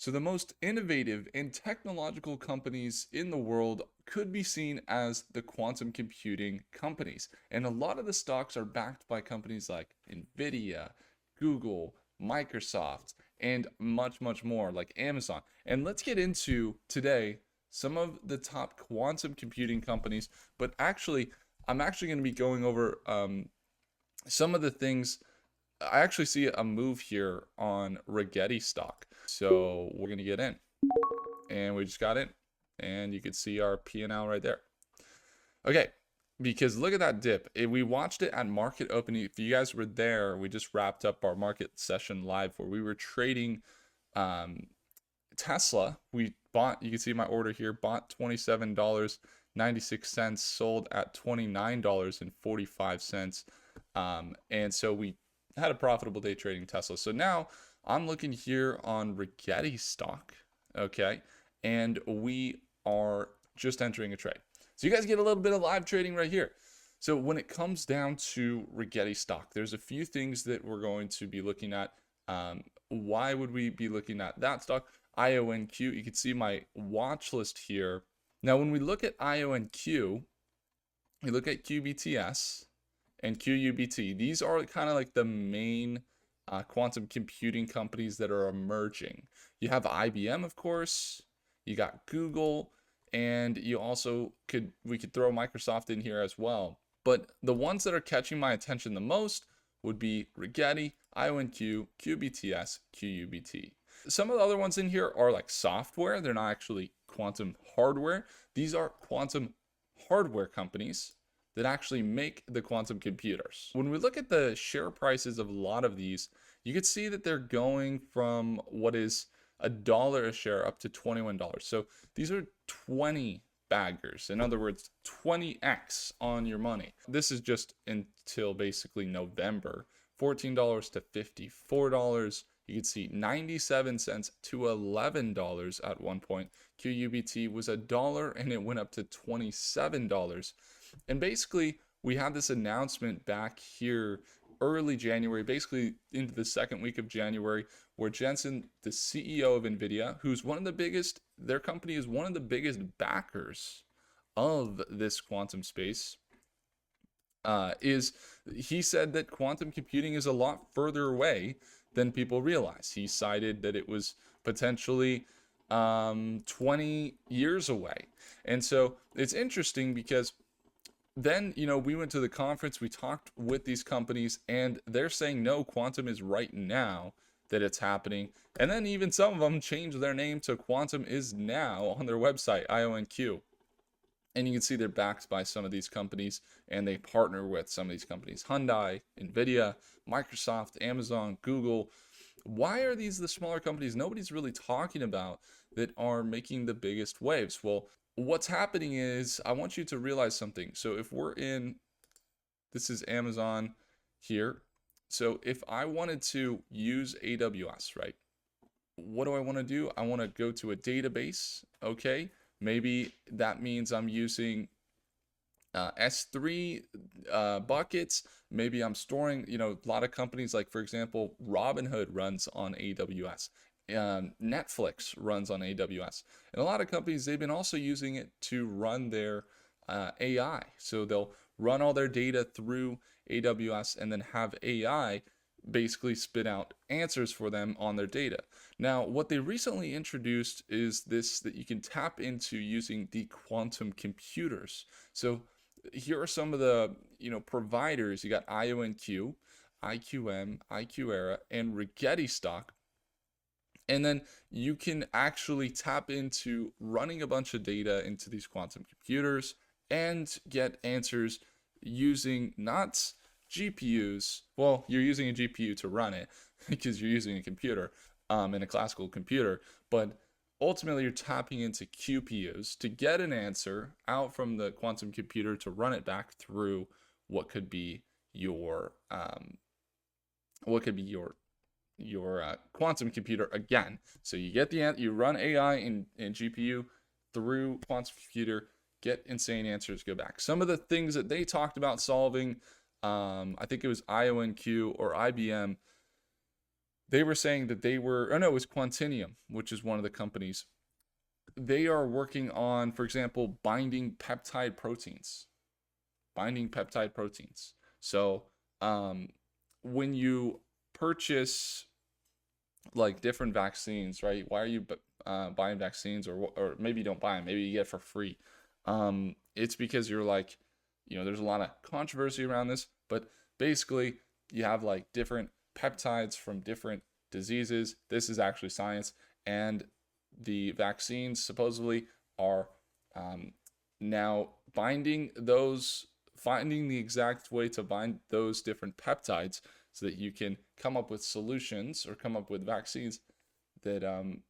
So, the most innovative and technological companies in the world could be seen as the quantum computing companies. And a lot of the stocks are backed by companies like Nvidia, Google, Microsoft, and much, much more like Amazon. And let's get into today some of the top quantum computing companies. But actually, I'm actually going to be going over some of the things. I actually see a move here on Rigetti stock. So we're going to get in. And we just got in. And you can see our P&L right there. Okay, because look at that dip. We watched it at market opening. If you guys were there, we just wrapped up our market session live where we were trading um, Tesla. We bought, you can see my order here, bought $27.96, sold at $29.45. And so we had a profitable day trading Tesla. So now I'm looking here on Rigetti stock, okay? And we are just entering a trade. So you guys get a little bit of live trading right here. So when it comes down to Rigetti stock, there's a few things that we're going to be looking at. Why would we be looking at that stock? IONQ, you can see my watch list here. Now, when we look at IONQ, we look at QBTS and QUBT. These are kind of like the main quantum computing companies that are emerging. You have IBM, of course. You got Google, and you also we could throw Microsoft in here as well. But the ones that are catching my attention the most would be Rigetti, IONQ, QBTS, QUBT. Some of the other ones in here are like software. They're not actually quantum hardware. These are quantum hardware companies that actually make the quantum computers. When we look at the share prices of a lot of these, you can see that they're going from what is $1 a share up to $21. So these are 20 baggers. In other words, 20x on your money. This is just until basically November. $14 to $54. You can see 97 cents to $11 at one point. QUBT was $1 and it went up to $27. And basically, we had this announcement back here early January, basically into the second week of January, where Jensen, the CEO of NVIDIA, who's one of the biggest, their company is one of the biggest backers of this quantum space, he said that quantum computing is a lot further away than people realize. He cited that it was potentially 20 years away. And so it's interesting because then, we went to the conference, we talked with these companies, and they're saying, no, quantum is right now that it's happening. And then even some of them changed their name to Quantum is Now on their website, IONQ. And you can see they're backed by some of these companies, and they partner with some of these companies. Hyundai, NVIDIA, Microsoft, Amazon, Google. Why are these the smaller companies nobody's really talking about that are making the biggest waves? Well, what's happening is, I want you to realize something. So if we're in, this is Amazon here. So if I wanted to use AWS, right? What do I want to do? I want to go to a database, okay? Maybe that means I'm using S3 buckets. Maybe I'm storing, a lot of companies like, for example, Robinhood runs on AWS. Netflix runs on AWS. And a lot of companies, they've been also using it to run their AI. So they'll run all their data through AWS and then have AI basically spit out answers for them on their data. Now, what they recently introduced is this, that you can tap into using the quantum computers. So here are some of the providers. You got IONQ, IQM, IQEra, and Rigetti stock. And then you can actually tap into running a bunch of data into these quantum computers and get answers using not GPUs. Well, you're using a GPU to run it because you're using a computer in a classical computer, but ultimately you're tapping into QPUs to get an answer out from the quantum computer to run it back through what could be your quantum computer again. So you get you run AI in GPU through quantum computer, get insane answers, go back. Some of the things that they talked about solving, I think it was IONQ or IBM, they were saying that they were, oh no, it was Quantinium, which is one of the companies. They are working on, for example, binding peptide proteins. So when you purchase like different vaccines, right? Why are you buying vaccines, or maybe you don't buy them, maybe you get it for free? It's because you're like, there's a lot of controversy around this, but basically you have like different peptides from different diseases. This is actually science, and the vaccines supposedly are now finding the exact way to bind those different peptides so that you can come up with solutions or come up with vaccines that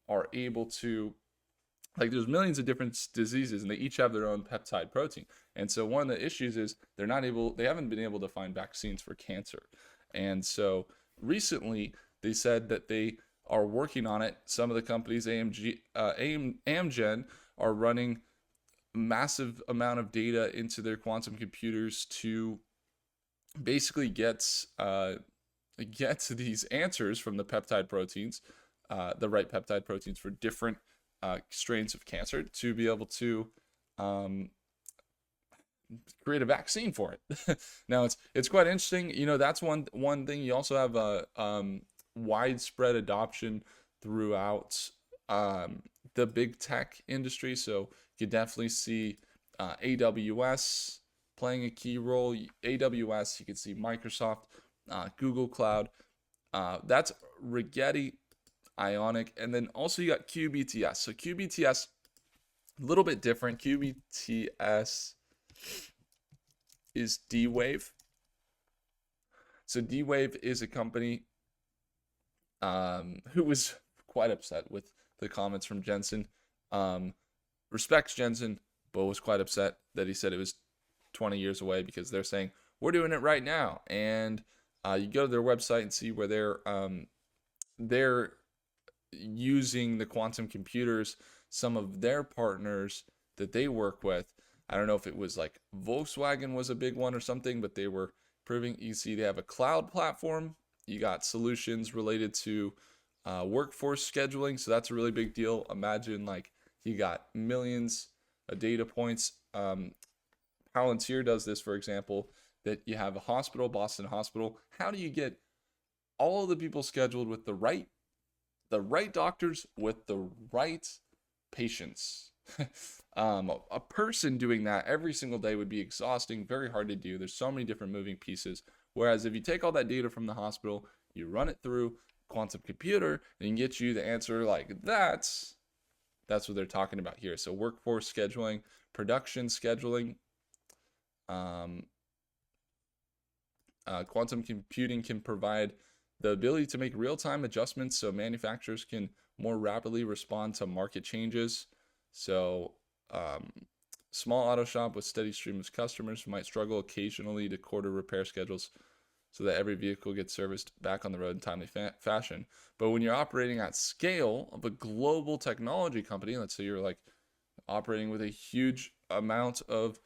are able to, like, there's millions of different diseases and they each have their own peptide protein. And so one of the issues is they haven't been able to find vaccines for cancer. And so recently they said that they are working on it. Some of the companies, Amgen, are running massive amount of data into their quantum computers to basically get these answers from the peptide proteins, the right peptide proteins for different strains of cancer, to be able to create a vaccine for it. Now it's quite interesting. That's one thing. You also have a widespread adoption throughout the big tech industry. So you definitely see AWS playing a key role. AWS, you can see Microsoft, Google Cloud. That's Rigetti, Ionic, and then also you got QBTS. So QBTS, a little bit different. QBTS is D-Wave. So D-Wave is a company who was quite upset with the comments from Jensen. Respects Jensen, but was quite upset that he said it was 20 years away, because they're saying we're doing it right now. And you go to their website and see where they're using the quantum computers. Some of their partners that they work with, I don't know if it was like Volkswagen was a big one or something, but they were proving. You see, they have a cloud platform. You got solutions related to workforce scheduling, so that's a really big deal. Imagine like you got millions of data points. Palantir does this, for example, that you have a hospital, Boston Hospital. How do you get all of the people scheduled with the right doctors with the right patients? A person doing that every single day would be exhausting, very hard to do. There's so many different moving pieces. Whereas if you take all that data from the hospital, you run it through quantum computer, and you can get you the answer like that. That's what they're talking about here. So workforce scheduling, production scheduling, quantum computing can provide the ability to make real-time adjustments so manufacturers can more rapidly respond to market changes. So small auto shop with steady stream of customers might struggle occasionally to quarter repair schedules so that every vehicle gets serviced back on the road in timely fashion. But when you're operating at scale of a global technology company, let's say you're like operating with a huge amount of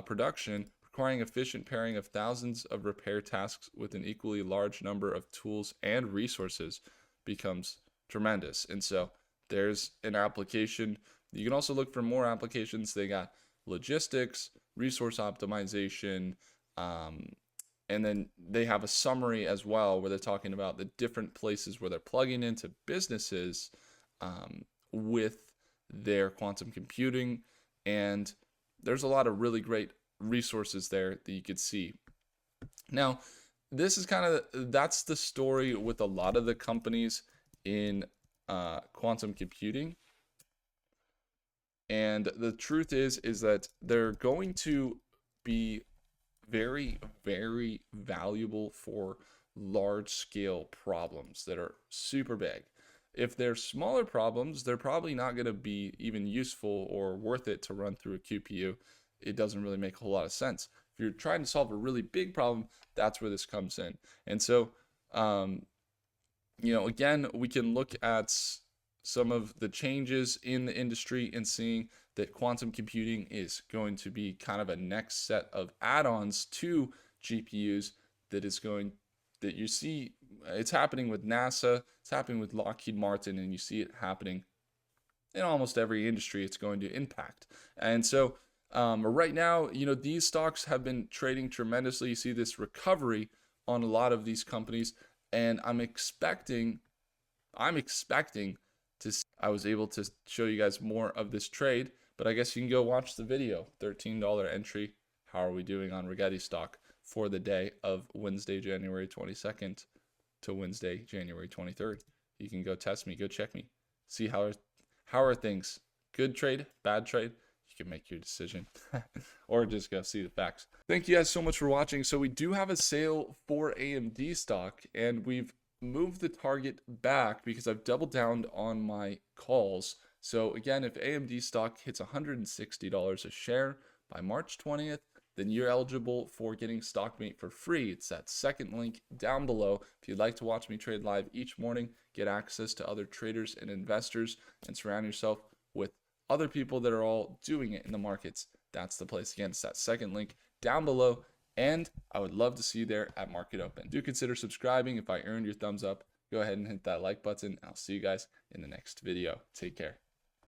production, requiring efficient pairing of thousands of repair tasks with an equally large number of tools and resources becomes tremendous. And so there's an application. You can also look for more applications. They got logistics, resource optimization, and then they have a summary as well where they're talking about the different places where they're plugging into businesses with their quantum computing. And there's a lot of really great resources there that you could see. Now, this is that's the story with a lot of the companies in quantum computing. And the truth is that they're going to be very, very valuable for large scale problems that are super big. If they're smaller problems, they're probably not going to be even useful or worth it to run through a QPU. It doesn't really make a whole lot of sense. If you're trying to solve a really big problem, that's where this comes in. And so, again, we can look at some of the changes in the industry and seeing that quantum computing is going to be kind of a next set of add-ons to GPUs that you see It's happening with NASA, it's happening with Lockheed Martin, and you see it happening in almost every industry it's going to impact. And so right now, these stocks have been trading tremendously. You see this recovery on a lot of these companies, and I'm expecting to see. I was able to show you guys more of this trade, but I guess you can go watch the video. $13 entry. How are we doing on Rigetti stock for the day of Wednesday, January 22nd to Wednesday, January 23rd? You can go test me, go check me, see how are things. Good trade, bad trade. You can make your decision or just go see the facts. Thank you guys so much for watching. So we do have a sale for AMD stock, and we've moved the target back because I've doubled down on my calls. So again, if AMD stock hits $160 a share by March 20th, then you're eligible for getting StockMate for free. It's that second link down below. If you'd like to watch me trade live each morning, get access to other traders and investors, and surround yourself with other people that are all doing it in the markets, that's the place. Again, it's that second link down below, and I would love to see you there at Market Open. Do consider subscribing. If I earned your thumbs up, go ahead and hit that like button. I'll see you guys in the next video. Take care.